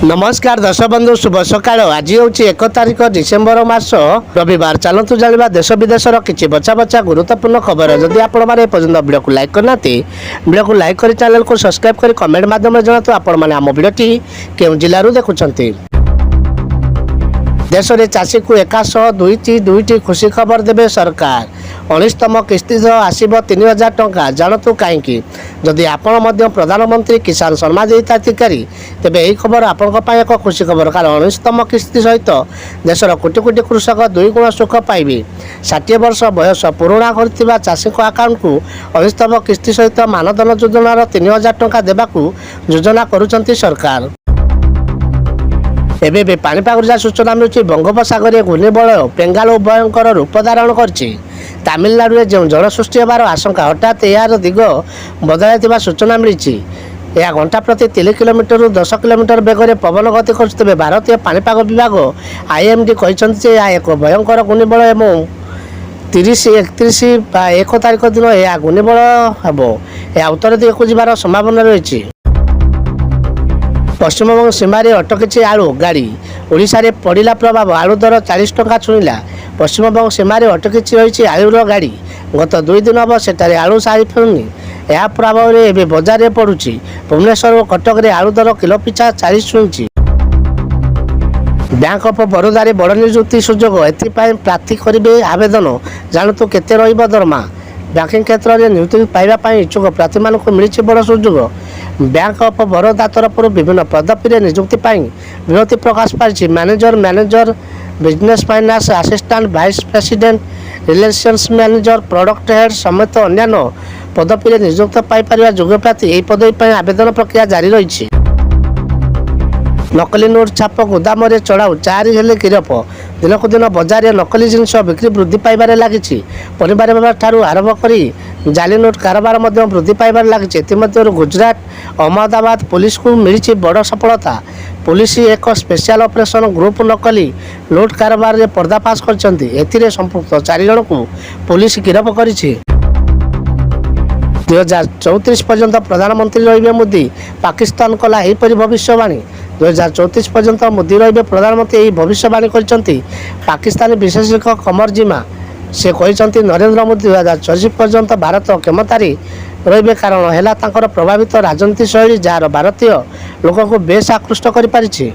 नमस्कार दर्शक बंधु शुभ सकाळ आज हूँ 1 तारिख डिसेम्बर मास रविवार। चलतु जाना देश विदेशर किसी बचा बचा गुरुत्वपूर्ण खबर। जदि आपण मैंने पर्यटन वीडियो को लाइक करना वीडियो को लाइक कर चैनल को सब्सक्राइब कर कमेंट माध्यम जनातु आपण मैंने आम वीडियोटी केउं जिल्लारू देखुछंती। देश में चाषी को 102 खुशी खबर देवे सरकार। 19तम किस्ती आसब 3000 टंका जानतु कहीं। जदि आपण प्रधानमंत्री किसान सम्मान निधि हिताधिकारी तेबे यही खबर आपण एक खुशी खबर। कारण 19तम किस्ती सहित देशर कोटी कोटी कृषक 2 गुण सुख पाइबे। 60 वर्ष बयस पूरणा कर चाषी आकाउंट को 19तम किस्ती सहित मानधन योजनार 3000 टंका देवाकू योजना करुछंती सरकार। एबे पाणीपाग सूचना मिलूँ बंगोपसागर घूर्णिबलय पेंगालु भयंकर रूप धारण करछि। तमिलनाडु में जो जल सृष्टि होबार आशंका हठात यार दिग बदल सूचना मिली। यह घंटा प्रति 3 किलोमीटर 10 किलोमीटर बेगर पवन गति कर भारतीय पाणीपाग विभाग आईएमडी कहते यह एक भयंकर घूर्णिबलय और 30, 31 1 तारिख दिन यह घूर्णिबलय हम यह उत्तर दिग को जबार संभावना रही। पश्चिमबंग सीमार अटकी आलू गाड़ी ओडिशा रे पड़ा प्रभाव। आलू दर 40 टंका छुईला। पश्चिमबंग सीमार अटकी रही आलूर गाड़ी गत 2 दिन हम सेठारे आलू सारी फेरुनी। यह प्रभाव में बजार में पड़ुछि। भुवनेश्वर और कटक रे आलू दर किलो पिछा 40 छुईछि। बैंक ऑफ बड़ौदा रे बड़ नियुक्ति सुजोग एथिपाई प्रार्थी करेंगे आवेदन। जानतु केते रहिबो दरमा। बैंकिंग क्षेत्र में नियुक्ति पाइबापी इच्छुक प्रार्थी मानक मिली बड़ सुजोग। बैंक ऑफ बड़ौदा तरफ विभिन्न पदवी में नियुक्ति विनती प्रकाश पाई। Manager business finance assistant vice president relations manager product head समेत अन्य पदवी में नियुक्त पाइपर योग्य प्रार्थी यह पदवी आवेदन प्रक्रिया जारी रही। नकली नोट छाप गोदाम रे चढ़ाऊ 4 हेले गिरफ। दिन को दिन बजार में नकली जिनस बिक्री वृद्धि पाइबार लगी। परिवार व्यवहार ठारू आरंभ कर जाली नोट कारोबार वृद्धि पाइबार लगी। इतिमध्य गुजरात अहमदाबाद पुलिस को मिली बड़ सफलता। पुलिस एक स्पेशल ऑपरेशन ग्रुप नकली नोट कारोबार में पर्दाफाश कर संपुक्त 4 जन को पुलिस गिरफ कर 2034 पर्यंत प्रधानमंत्री रहिबे मोदी। पाकिस्तान कला एहीपरि भविष्यवाणी। 2034 पर्यंत मोदी रहिबे प्रधानमंत्री यही भविष्यवाणी करछंती पाकिस्तानी विशेषज्ञ कमर जिमा। से कहते नरेंद्र मोदी 2034 पर्यंत भारत क्षमतारी रहिबे। कारण है प्रभावित राजनीति शैली जार भारतीय लोक को बेस आकृष्ट कर पारिछि।